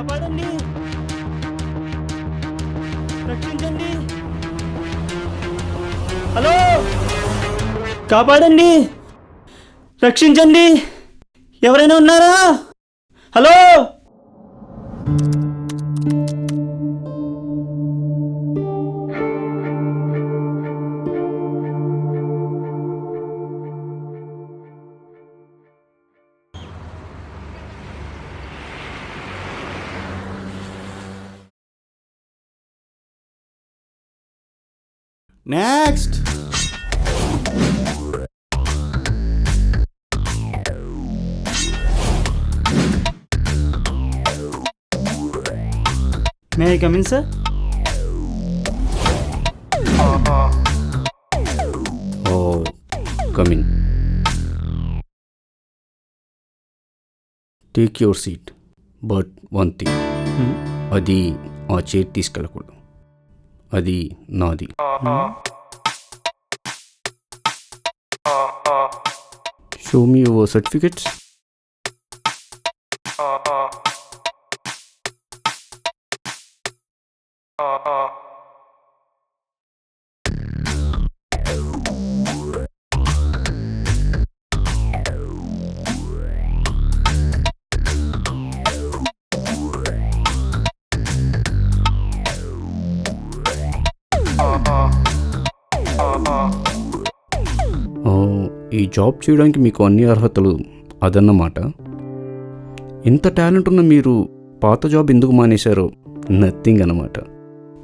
కాపాడండి, రక్షించండి. హలో, కాపాడండి, రక్షించండి. ఎవరైనా ఉన్నారా? Hello. Next. May I come in sir? Oh, come in. Take your seat. But one thing, అది ఆ చైర్ తీసుకెళ్ళకూడదు. అది నాది. Show me your certificates. ఈ జాబ్ చేయడానికి మీకు అన్ని అర్హతలు అదన్నమాట. ఇంత టాలెంట్ ఉన్న మీరు పాత జాబ్ ఎందుకు మానేశారో నథింగ్ అన్నమాట.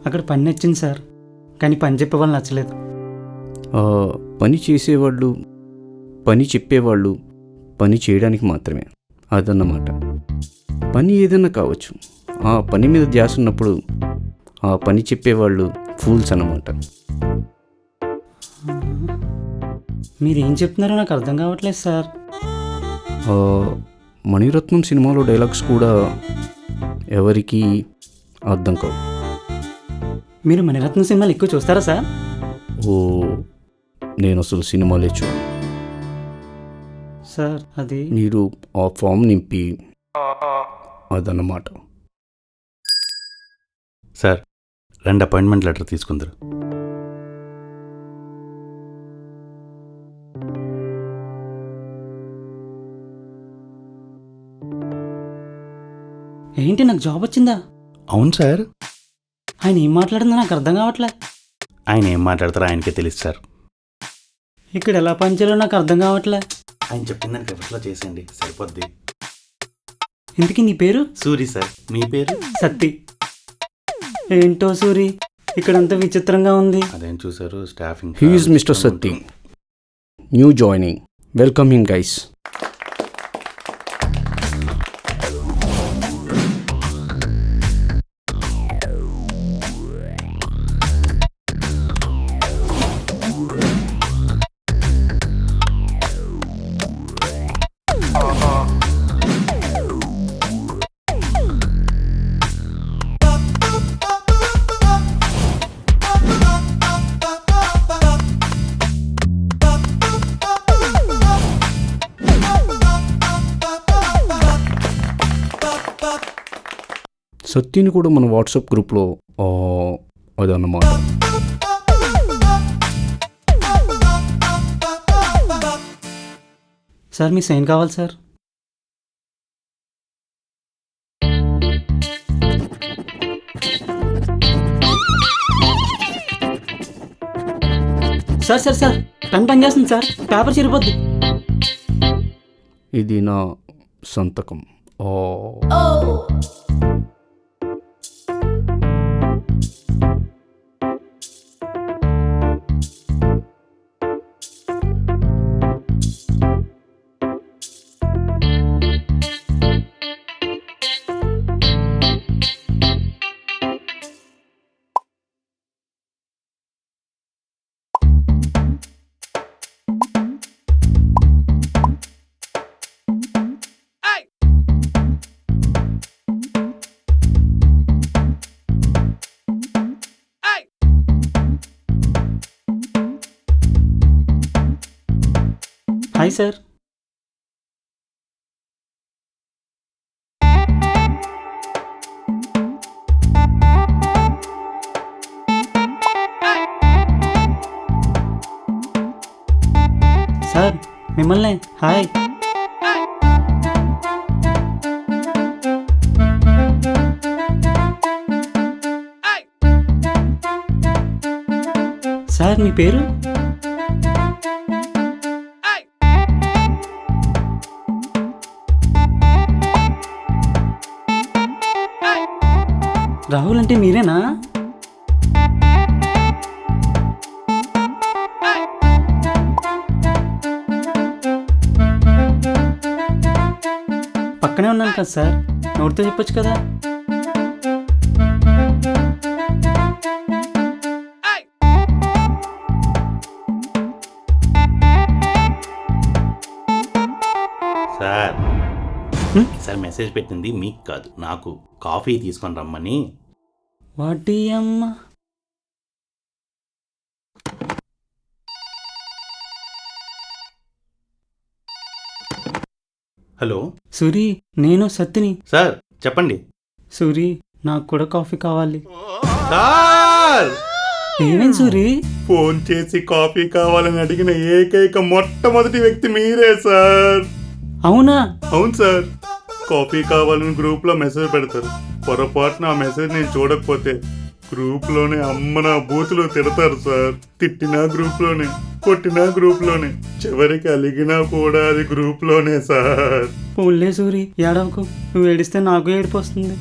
అక్కడ పని నచ్చింది సార్, కానీ పని చెప్పే వాళ్ళు నచ్చలేదు. పని చేసేవాళ్ళు, పని చెప్పేవాళ్ళు పని చేయడానికి మాత్రమే అదన్నమాట. పని ఏదైనా కావచ్చు, ఆ పని మీద ధ్యాస ఉన్నప్పుడు ఆ పని చెప్పేవాళ్ళు ఫూల్స్ అన్నమాట. మీరేం చెప్తున్నారో నాకు అర్థం కావట్లేదు సార్. మణిరత్నం సినిమాలో డైలాగ్స్ కూడా ఎవరికి అర్థం కావు. మీరు మణిరత్నం సినిమాలు ఎక్కువ చూస్తారా సార్? ఓ, నేను అసలు సినిమాలే చూడను సార్. అది మీరు ఆ ఫామ్ నింపి అదన్నమాట. సార్, 2 అపాయింట్మెంట్ లెటర్ తీసుకుందరు. ఏంటి, నాకు జాబ్ వచ్చిందా? అవును సార్. ఆయన ఏం మాట్లాడిందో నాకు అర్థం కావట్లే. ఆయన ఏం మాట్లాడతారో ఆయనకే తెలుసు సార్. ఇక్కడ ఎలా పనిచేయాలో నాకు అర్థం కావట్లే. ఆయన చెప్పిన దానికి రివర్స్లో చేసేయండి, సరిపోద్ది. ఇంతకీ నీ పేరు? సూరి సార్. మీ పేరు? సత్తి. ఏంటో సూరి, ఇక్కడంతా విచిత్రంగా ఉంది. అదేం చూసారు, staffing. He is Mister Satti, new joining. Welcome him guys. సత్తిని కూడా మన వాట్సాప్ గ్రూప్లో అదన్నమాట. సార్, మీ సైన్ కావాలి sir. Sir sir sir, pen పని చేస్తుంది సార్, పేపర్ చిరిపోద్ది. ఇది నా సంతకం. Hi sir. సార్ మిమ్మల్ని హాయ్. సార్ మీ పేరు? రాహుల్ అంటే మీరేనా? పక్కనే ఉన్నాను కదా సార్, నోటితో చెప్పొచ్చు కదా. సార్ హ్మ్? సార్ మెసేజ్ పెట్టింది మీకు కాదు, నాకు కాఫీ తీసుకొని రమ్మని. వాటి అమ్మ. హలో సూరి, నేను సత్తిని. సార్ చెప్పండి. సూరి, నాకు కూడా కాఫీ కావాలి. సార్ ఏమేం సూరి? ఫోన్ చేసి కాఫీ కావాలని అడిగిన ఏకైక మొట్టమొదటి వ్యక్తి మీరే సార్. అవునా? అవును సార్. కాఫీ కావాలని గ్రూప్లో మెసేజ్ పెడతారు. పొరపాటున ఆ మెసేజ్ నేను చూడకపోతే గ్రూప్లోనే అమ్మ నా బూతులు తిడతారు సార్. తిట్టినా గ్రూప్లోనే, కొట్టినా గ్రూప్లోనే, చివరికి అలిగినా కూడా అది గ్రూప్లోనే సార్. పోన్లే సూరి, ఏడవకు. నువ్వు ఏడిస్తే నాకు ఏడుపు వస్తుంది.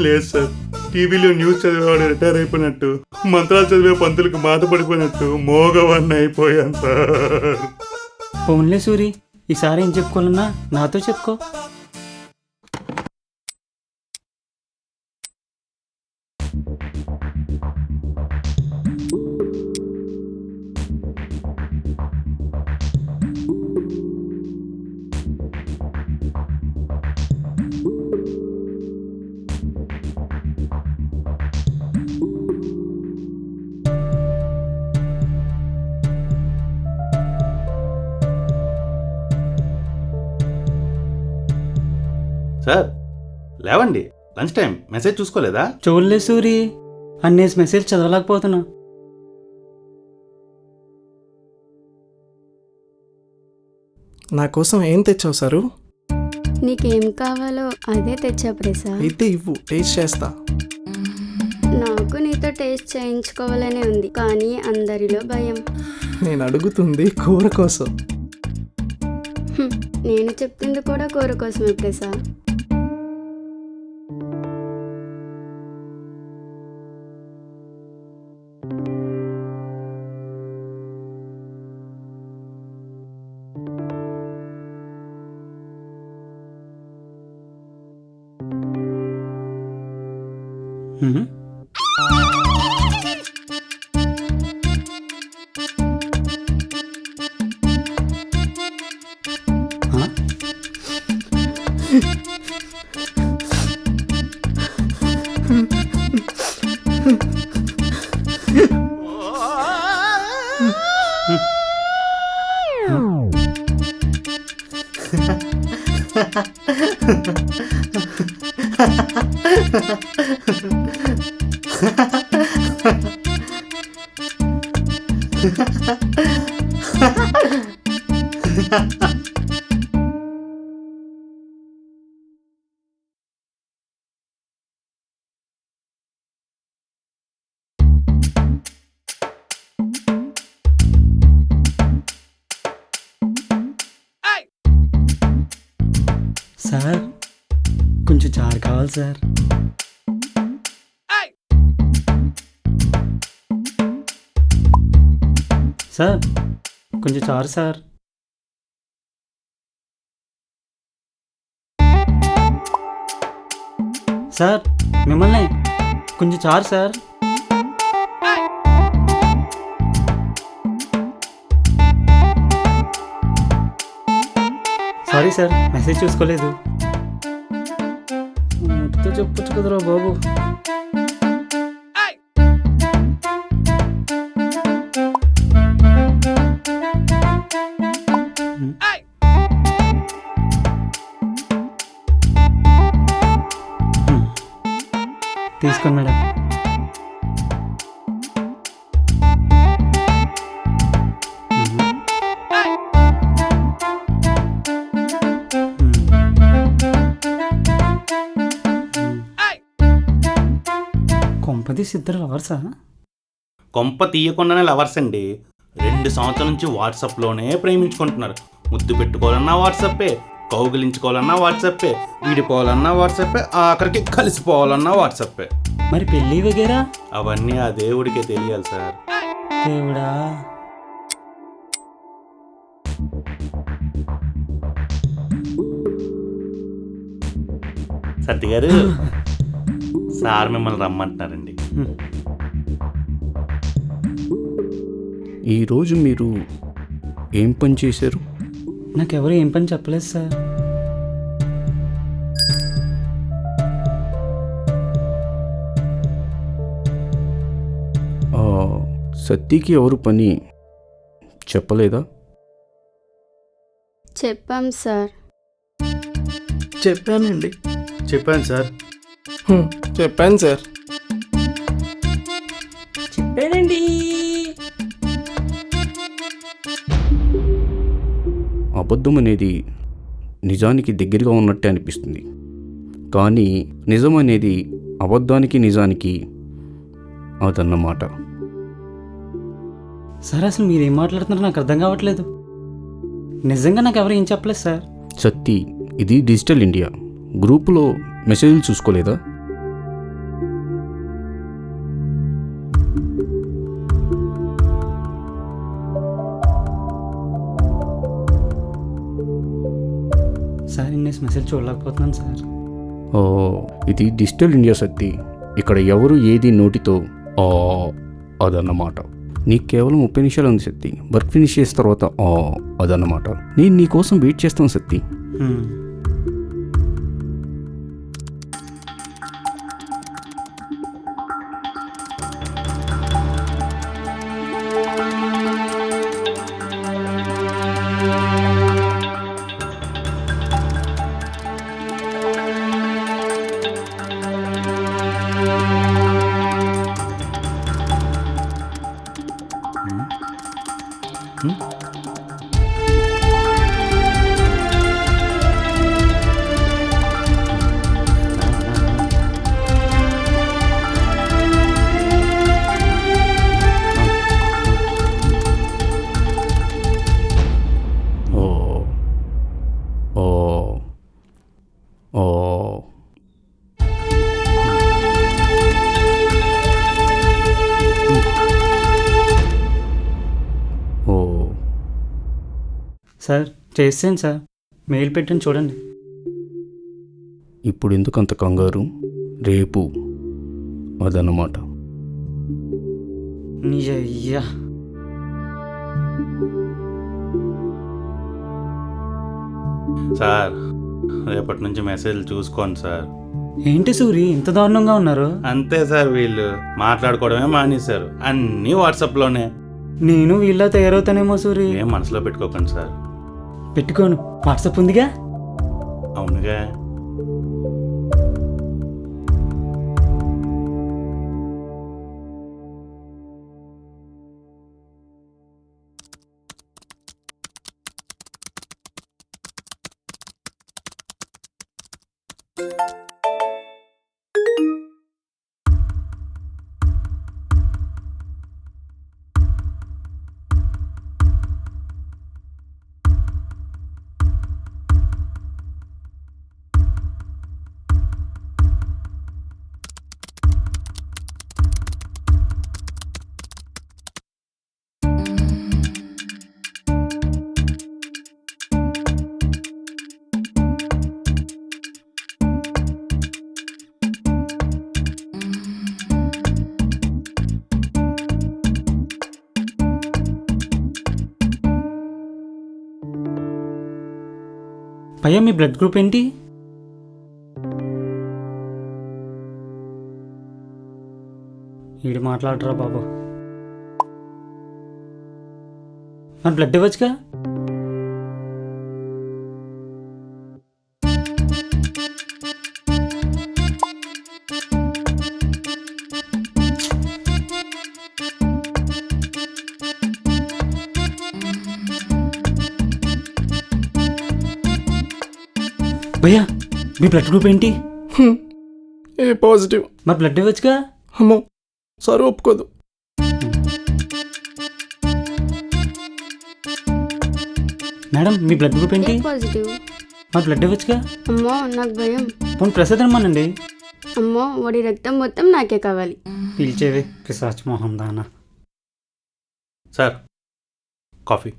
లేదు సార్, టీవీలో న్యూస్ చదివేవాడు రిటైర్ అయిపోయినట్టు, మంత్రాలు చదివే పంతులకు బాధపడిపోయినట్టు మోగవాడిని అయిపోయాను సార్. పోన్లే సూరి, ఈసారి ఏం చెప్పుకోవాలన్నా నాతో చెప్పుకో. సార్ లేవండి, లంచ్ టైం. మెసేజ్ చూసుకోలేదా? చూడలే సూరి, అన్నేసి మెసేజ్ చదవలేకపోతున్నా. నా కోసం ఏం తెచ్చావు సారు? నీకేం కావాలో అదే తెచ్చా ప్రసా. అయితే ఇవ్వు, టేస్ట్ చేస్తా. నాకు నీతో టేస్ట్ చేయించుకోవాలనే ఉంది, కానీ అందరిలో భయం. నేను అడుగుతుంది కూర కోసం. హ్మ్, నేను చెప్తుంది కూడా కూర కోసమే ప్రసా. హ్మ్? ఆ? సార్ కొంచెం చారు కావాలి సార్. సార్ కొంచెం చారు సార్. సార్ మిమ్మల్ని కొంచెం చారు సార్. సారీ సార్, మెసేజ్ చూసుకోలేదు. మొత్తం చెప్పొచ్చు కదరా బాబు. తీసుకోండి మేడం. కొంపదీసి ఇద్దరు లవర్సా? కొంప తీయకుండానే లవర్స్ అండి. 2 సంవత్సరాల నుంచి వాట్సాప్లోనే ప్రేమించుకుంటున్నారు. ముద్దు పెట్టుకోవాలన్నా వాట్సాపే, కౌగిలించుకోవాలన్నా వాట్సాపే, విడిపోవాలన్నా వాట్సాపే, ఆఖరికి కలిసిపోవాలన్నా వాట్సాపే. మరి పెళ్ళి వగేరా? అవన్నీ ఆ దేవుడికే తెలియాలి సార్. దేవుడా. సత్తి గారు, సార్ మిమ్మల్ని రమ్మంటున్నారండి. ఈరోజు మీరు ఏం పని చేశారు? నాకెవరు ఏం పని చెప్పలేదు సార్. సత్తికి ఎవరు పని చెప్పలేదా? చెప్పాం సార్. చెప్పానండి. చెప్పాను సార్. చెప్పాను సార్. చెప్పానండి. అబద్ధం అనేది నిజానికి దగ్గరగా ఉన్నట్టే అనిపిస్తుంది, కానీ నిజం అనేది అబద్ధానికి నిజానికి అదన్నమాట. సార్ అసలు మీరేం మాట్లాడుతున్నారో నాకు అర్థం కావట్లేదు. నిజంగా నాకు ఎవరు ఏం చెప్పలేదు సార్. సత్తి, ఇది డిజిటల్ ఇండియా. గ్రూపులో మెసేజ్లు చూసుకోలేదా? సార్ ఇన్నేసి మెసేజ్ చూడలేకపోతున్నాను సార్. ఇది డిజిటల్ ఇండియా సత్తి. ఇక్కడ ఎవరు ఏది నోటితో అదన్నమాట. నీకు కేవలం 30 నిమిషాలు ఉంది సత్తి. వర్క్ ఫినిష్ చేసిన తర్వాత అదన్నమాట. నేను నీ కోసం వెయిట్ చేస్తాను సత్తి. సార్ చేసేయండి సార్. మెయిల్ పెట్టండి చూడండి. ఇప్పుడు ఎందుకు అంత కంగారు? రేపు అదన్నమాట. అయ్యా. సార్ రేపటి నుంచి మెసేజ్లు చూసుకోండి సార్. ఏంటి సూరి ఇంత దారుణంగా ఉన్నారు? అంతే సార్, వీళ్ళు మాట్లాడుకోవడమే మానేశారు. అన్నీ వాట్సాప్లోనే. నేను వీళ్ళ తయారవుతానేమో సూరి. ఏం మనసులో పెట్టుకోకండి సార్. పెట్టుకోను, వాట్సాప్ ఉందిగా. అవునుగా. పయ్యా మీ బ్లడ్ గ్రూప్ ఏంటి? ఈడు మాట్లాడరా బాబు. మరి బ్లడ్ ఇవ్వచ్చుగా. భయ్యా మీ బ్లడ్ గ్రూప్ ఏంటి? ఏ పాజిటివ్. మరి బ్లడ్ ఇవ్వచ్చుగా. అమ్మో సార్ ఒప్పుకోదు. మేడం మీ బ్లడ్ గ్రూప్ ఏంటి? పాజిటివ్. మరి బ్లడ్ ఇవ్వచ్చుగా. అమ్మో నాకు భయం. పోనీ ప్రసాద్ రమ్మానండి. అమ్మో వాడి రక్తం మొత్తం నాకే కావాలి. పిలిచేవి పిశాచ్ మోహన్ దానా. Sir coffee.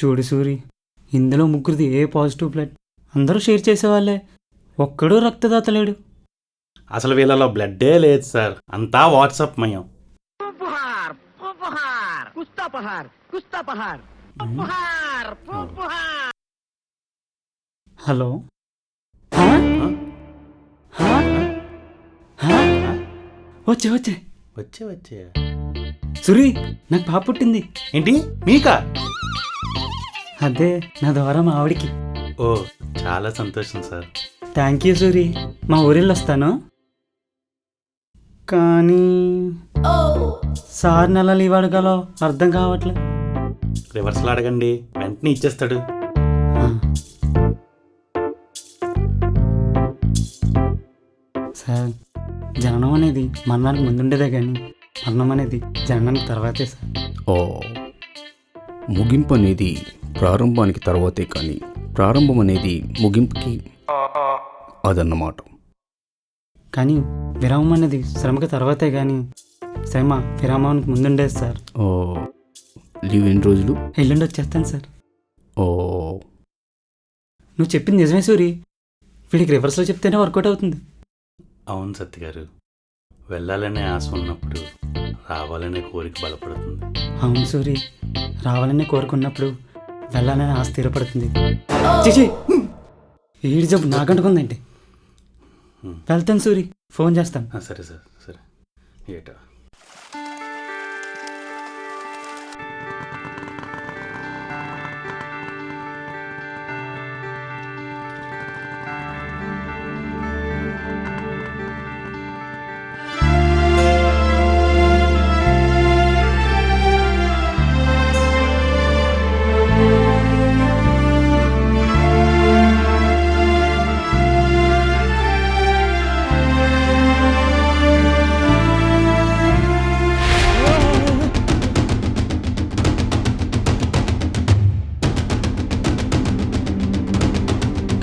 చూడు సూరి, ఇందులో ముగ్గురిది ఏ పాజిటివ్ బ్లడ్. అందరూ షేర్ చేసేవాళ్ళే, ఒక్కడూ రక్తదాత లేడు. అసలు వీళ్ళలో బ్లడ్డే లేదు సార్, అంతా వాట్సాప్ మయం. హలో వచ్చే వచ్చే వచ్చే వచ్చే. సూరి, నాకు పాప పుట్టింది. ఏంటి మీకా? అదే నా ద్వారా మా ఆవిడికి. ఓ చాలా సంతోషం సార్. Thank you Suri. మా ఊరిలో వస్తాను, కానీ సార్ నెల లీవ్ అడగాలో అర్థం కావట్లే. రివర్స్లో అడగండి, వెంటనే ఇచ్చేస్తాడు. సార్, జననం అనేది మరణానికి ముందుండేదే కానీ మరణం అనేది జననానికి తర్వాతే సార్. ఓ, ముగింపు అనేది ప్రారంభానికి తర్వాతే కానీ ప్రారంభం అనేది ముగింపుకి అదన్నమాట. కానీ విరామం అనేది శ్రమకి తర్వాతే కానీ శ్రమ విరామానికి ముందుండేది సార్. ఓ, లీవ్ ఎన్ని రోజులు? ఎల్లుండి వచ్చేస్తాను సార్. ఓ, నువ్వు చెప్పింది నిజమే సూరి. వీడికి రివర్స్లో చెప్తేనే వర్కౌట్ అవుతుంది. అవును సత్య గారు, వెళ్ళాలనే ఆశ ఉన్నప్పుడు రావాలనే కోరిక బలపడుతుంది. అవును సూరి, రావాలనే కోరుకున్నప్పుడు వెళ్ళాలనే ఆశ స్థిరపడుతుంది. చిచి, ఈడి జబ్బు నాకంటుకుందండి. వెళ్తాను సూరి, ఫోన్ చేస్తాను. సరే సార్, సరే. ఏటా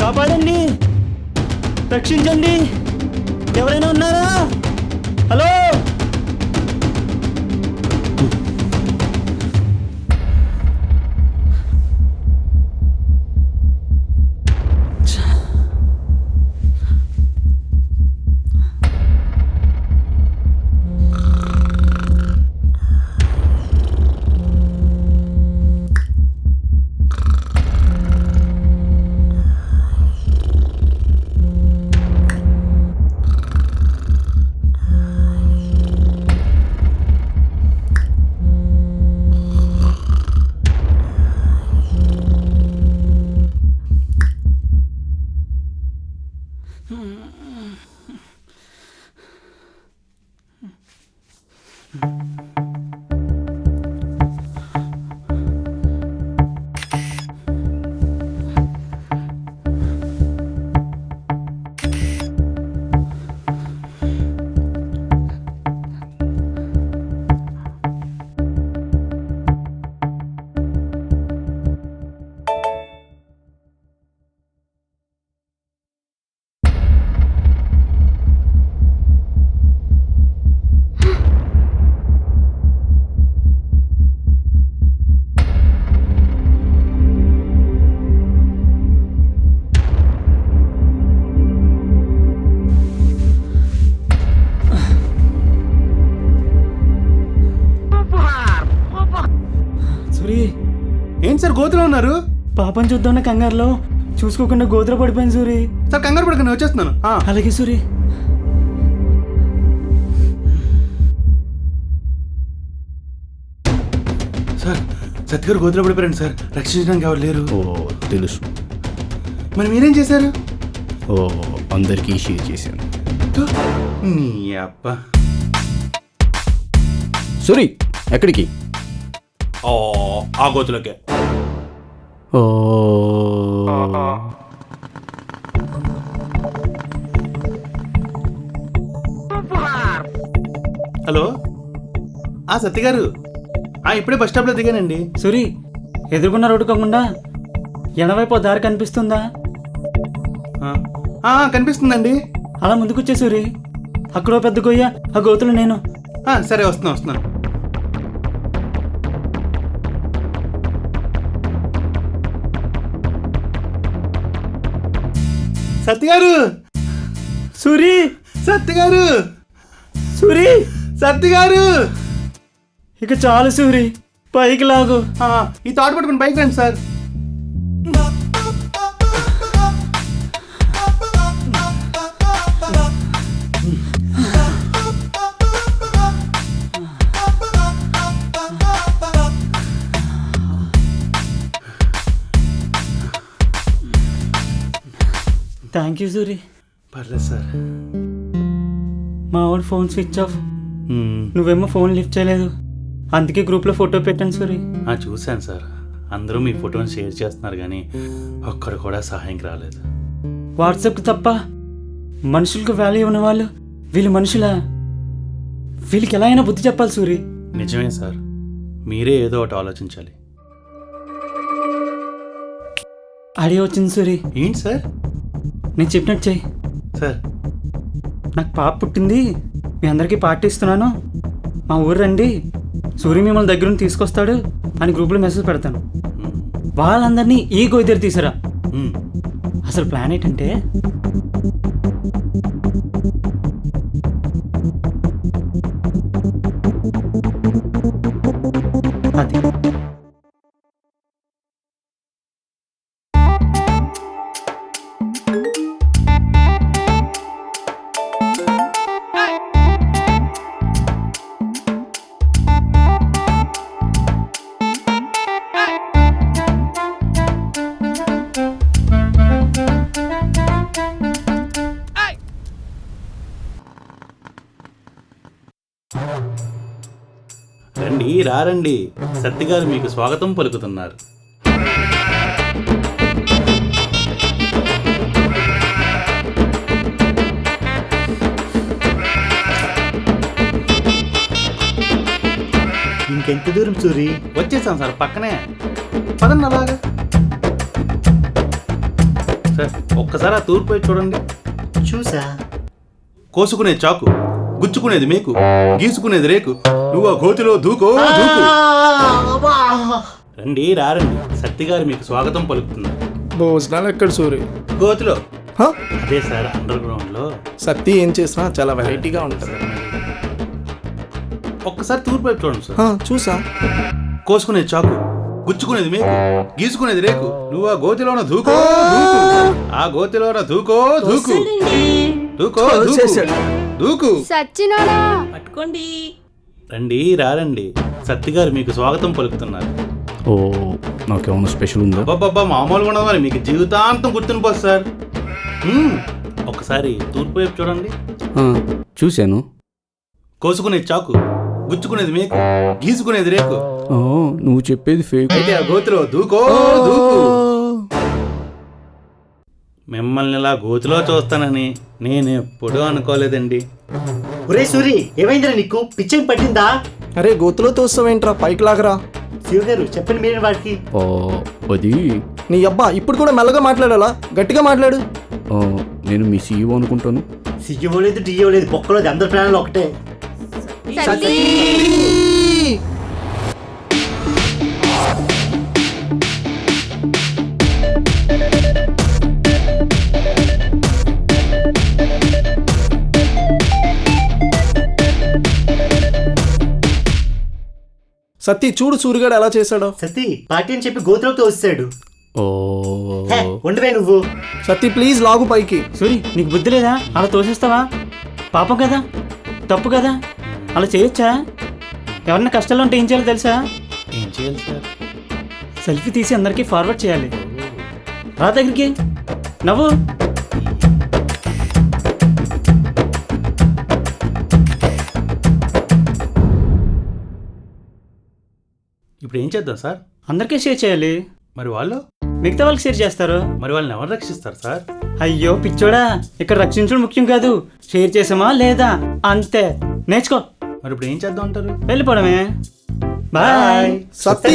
కాపాడండి, రక్షించండి, ఎవరైనా ఉన్నారా? హలో. ఏంటి సార్ గోతులో ఉన్నారు? పాపం చూద్దామన్న కంగారులో చూసుకోకుండా గోతులో పడిపోయింది సూరి. సార్ కంగారు పడకండి, వచ్చేస్తున్నాను. అలాగే సూరి. సార్ సత్య గారు గోతులో పడిపోయారండి సార్, రక్షించడానికి ఎవరు లేరు. ఓ తెలుసు. మరి మీరేం చేశారు? ఓ, అందరికీ షేర్ చేశాను. నీ అప్ప. సూరి, ఎక్కడికి? ఆ గోతులోకే. ఓ సత్య గారు ఇప్పుడే బస్ స్టాప్లో దిగానండి. సూరి, ఎదుర్కొన్న రోడ్డు కాకుండా ఎడవైపు ఓ దారి కనిపిస్తుందా? కనిపిస్తుందండి. అలా ముందుకొచ్చే సూరి, అక్కడో పెద్ద గొయ్య, ఆ గోతులు నేను. సరే వస్తున్నా. సత్య గారు, సూరి, సత్య గారు, సూరి, సత్య గారు, ఇక చాలు సూరి, పైకి లాగు. ఈ తాడు పట్టుకుని బైక్ రండి సార్. Thank you Suri. పర్లేదు సార్. మా వాడు ఫోన్ స్విచ్ ఆఫ్, నువ్వేమో ఫోన్ లిఫ్ట్ చేయలేదు, అందుకే గ్రూప్లో ఫోటో పెట్టాను సూరి. చూశాను సార్, అందరూ మీ ఫోటోని షేర్ చేస్తున్నారు కానీ ఒక్కడు కూడా సహాయంకి రాలేదు. వాట్సాప్కి తప్ప మనుషులకు వాల్యూ ఉన్న వాళ్ళు వీళ్ళు మనుషులా? వీళ్ళకి ఎలా అయినా బుద్ధి చెప్పాలి సూరి. నిజమే సార్, మీరే ఏదో ఒకటి ఆలోచించాలి. ఐడియా వచ్చింది సూరి. ఏంటి సార్? నేను చెప్పినట్టు చెయ్యి. సార్, నాకు పాప పుట్టింది, మీ అందరికీ పార్టీ ఇస్తున్నాను, మా ఊరు రండి, సూర్య మిమ్మల్ని దగ్గర నుండి తీసుకొస్తాడు అని గ్రూప్లో మెసేజ్ పెడతాను. వాళ్ళందరినీ ఈ గొయ్యి తీసారా. అసలు ప్లాన్ ఏంటంటే, అది రండి, సత్య గారు మీకు స్వాగతం పలుకుతున్నారు. ఇంకెంత దూరం సూరి? వచ్చేసాం సార్, పక్కనే. పదండి అలాగా. సార్, ఒక్కసారి ఆ తూర్పు వైపు చూడండి. చూసా. కోసుకునే చాకు, గుచ్చుకునేది మేకు, గీసుకునేది రేకు, నువ్వు ఆ గోతిలో దూకో దూకు. రండి, సత్య గారు మీకు స్వాగతం పలుకుతున్నారు. భోజనాలు ఎక్కడ సూరి? గోతిలో. హ? అదే సార్, అండర్ గ్రౌండ్ లో. సత్తి ఏం చేసినా చాలా వెరైటీగా ఉంటుంది. ఒక్కసారి తూర్పు వైపు చూడండి సార్. చూసా. కోసుకునేది చాకు, గుచ్చుకునేది మేకు, గీసుకునేది రేకు, నువ్వు ఆ గోతిలోన దూకో దూకు. ఆ గోతిలోన దూకో దూకు. దూకో దూకు. సచ్చినోడా పట్టుకోండి. రండి, సత్య గారు మీకు స్వాగతం పలుకుతున్నారు. ఓ, నాకేమన్నా స్పెషల్ ఉందా? అబ్బాబ్బా, మామూలుగా ఉండదు మరి, మీకు జీవితాంతం గుర్తుండిపోదు సార్. ఒక్కసారి తూర్పు వైపు చూడండి. చూశాను. కోసుకునేది చాకు, గుచ్చుకునేది మేకు, గీసుకునేది రేకు. నువ్వు చెప్పేది ఫేక్. అయితే ఆ గోతిలో దూకో దూకు. మిమ్మల్ని ఇలా గోతిలో చూస్తానని నేను ఎప్పుడూ అనుకోలేదండి. ఒరే సూరి, ఏమైందిరా నీకు? పిచ్చేం పట్టిందా? అరే గోతులో తోస్తావేంట్రా, పైకి లాగరా. శివ గారు చెప్పండి మీరే వాడికి. అది నీ అబ్బా ఇప్పుడు కూడా మెల్లగా మాట్లాడాలా? గట్టిగా మాట్లాడు. నేను మీ సీఈఓ అనుకుంటాను. సిగ్గు లేదు, డియో లేదు, బొక్కలేదు, అందరి ప్రాణాలు ఒకటే. సత్తి చూడు సూరిగాడు ఎలా చేశాడో. సతీ పార్టీ అని చెప్పి గోతులోకి తోస్తాడు. ఉండవే నువ్వు. సత్తి ప్లీజ్ లాగు పైకి. సూరి, నీకు బుద్ధి లేదా? అలా తోసేస్తావా? పాపం కదా, తప్పు కదా, అలా చేయొచ్చా? ఎవరన్నా కష్టాలు ఉంటే ఏం చేయాలో తెలుసా? ఏం చేయాలి సార్? సెల్ఫీ తీసి అందరికీ ఫార్వర్డ్ చేయాలి. రా దగ్గరికి, నవ్వు. ఇప్పుడు ఏం చేద్దాం సార్? అందరికీ షేర్ చేయాలి. మరి వాళ్ళు? మిగతా వాళ్ళకి షేర్ చేస్తారు. మరి వాళ్ళని ఎవరు రక్షిస్తారు సార్? అయ్యో పిచ్చోడా, ఇక్కడ రక్షించడం ముఖ్యం కాదు, షేర్ చేసామా లేదా అంతే. నేర్చుకో. మరి ఇప్పుడు ఏం చేద్దాం అంటారు? వెళ్ళిపోవడమే. బాయ్. సత్తి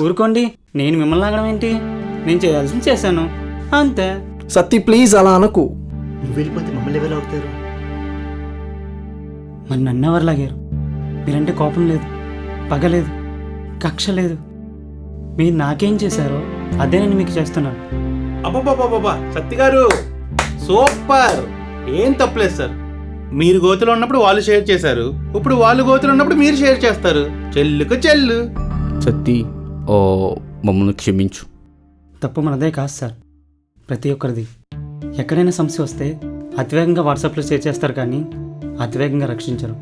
ఊరుకోండి, నేను మిమ్మల్ని లాగడం ఏంటి? నేను చేయాల్సింది చేశాను అంతే. సత్తి ప్లీజ్ అలా అనకు. నువ్వు వెళ్ళిపోతే మమ్మల్ని ఎవరు అవుతారు? మరి నన్ను ఎవరు లాగారు? మీరంటే కోపం లేదు, పగ లేదు, కక్ష లేదు. మీరు నాకేం చేశారో అదే నేను మీకు చేస్తున్నాను. అబ్బబ్బబ్బబ్బా, సత్తి గారు సూపర్! ఏం తప్పలేదు సార్. మీరు గోతులో ఉన్నప్పుడు వాళ్ళు షేర్ చేశారు, ఇప్పుడు వాళ్ళు గోతులో ఉన్నప్పుడు మీరు షేర్ చేస్తారు. చెల్లుకు చెల్లు. సత్తి, మమ్మల్ని క్షమించు. తప్పు మనదే కాదు సార్, ప్రతి ఒక్కరిది. ఎక్కడైనా సమస్య వస్తే అతివేగంగా వాట్సాప్లో షేర్ చేస్తారు కానీ అతివేగంగా రక్షించరు.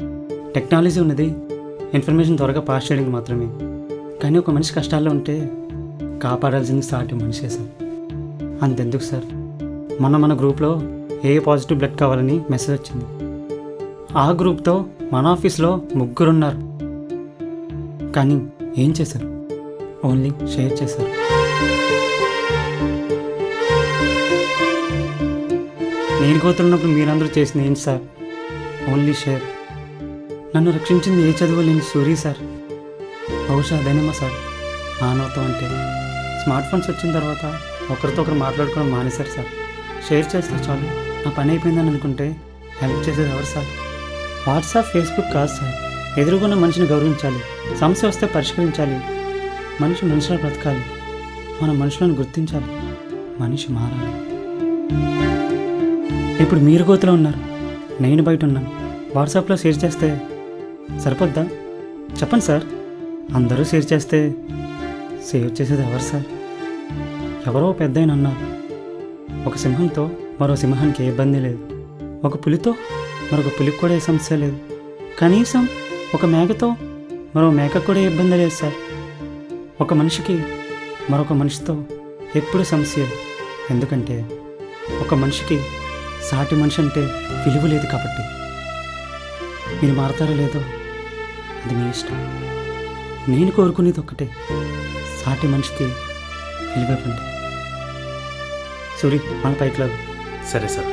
టెక్నాలజీ ఉన్నది ఇన్ఫర్మేషన్ త్వరగా పాస్ చేయడానికి మాత్రమే. కానీ ఒక మనిషి కష్టాల్లో ఉంటే కాపాడాల్సింది సాటి మనిషే సార్. అంతెందుకు సార్, మన గ్రూప్లో ఏ పాజిటివ్ బ్లడ్ కావాలని మెసేజ్ వచ్చింది. ఆ గ్రూప్తో మన ఆఫీస్లో 3 ఉన్నారు. కానీ ఏం చేశారు? ఓన్లీ షేర్ చేశారు. నేను కోతున్నప్పుడు మీరందరూ చేసింది ఏంటి సార్? Only share. నన్ను రక్షించింది ఏ చదువు లేని సూరి సార్. బహుశా అదేనేమో సార్ మానవత్వం అంటే. స్మార్ట్ ఫోన్స్ వచ్చిన తర్వాత ఒకరితో ఒకరు మాట్లాడుకోవడం మానేశారు సార్. షేర్ చేస్తే చాలు, నా పని అయిపోయిందని అనుకుంటే హెల్ప్ చేసేది ఎవరు సార్? వాట్సాప్, ఫేస్బుక్ కాదు సార్. ఎదురుకున్న మనిషిని గౌరవించాలి, సమస్య వస్తే పరిష్కరించాలి. మనిషి మనుషులా బ్రతకాలి, మన మనుషులను గుర్తించాలి, మనిషి మారాలి. ఇప్పుడు మీరు గోతులో ఉన్నారు, నేను బయట ఉన్నాను. వాట్సాప్లో షేర్ చేస్తే సరిపోద్దా? చెప్పండి సార్. అందరూ షేర్ చేస్తే సేవ్ చేసేది ఎవరు సార్? ఎవరో పెద్ద ఆయన అన్నారు, ఒక సింహంతో మరో సింహానికి ఏ ఇబ్బంది లేదు, ఒక పులితో మరొక పులికి కూడా ఏ సమస్య లేదు, కనీసం ఒక మేకతో మరో మేకకు కూడా ఏ ఇబ్బంది లేదు సార్. ఒక మనిషికి మరొక మనిషితో ఎప్పుడు సమస్య లేదు. ఎందుకంటే ఒక మనిషికి సాటి మనిషి అంటే విలువ లేదు కాబట్టి. మీరు మారతారో లేదో అది మీ ఇష్టం. నేను కోరుకునేది ఒక్కటే, సాటి మనిషికి విలువ ఇవ్వండి. సూరి, మన పైకి లాగు. సరే సార్.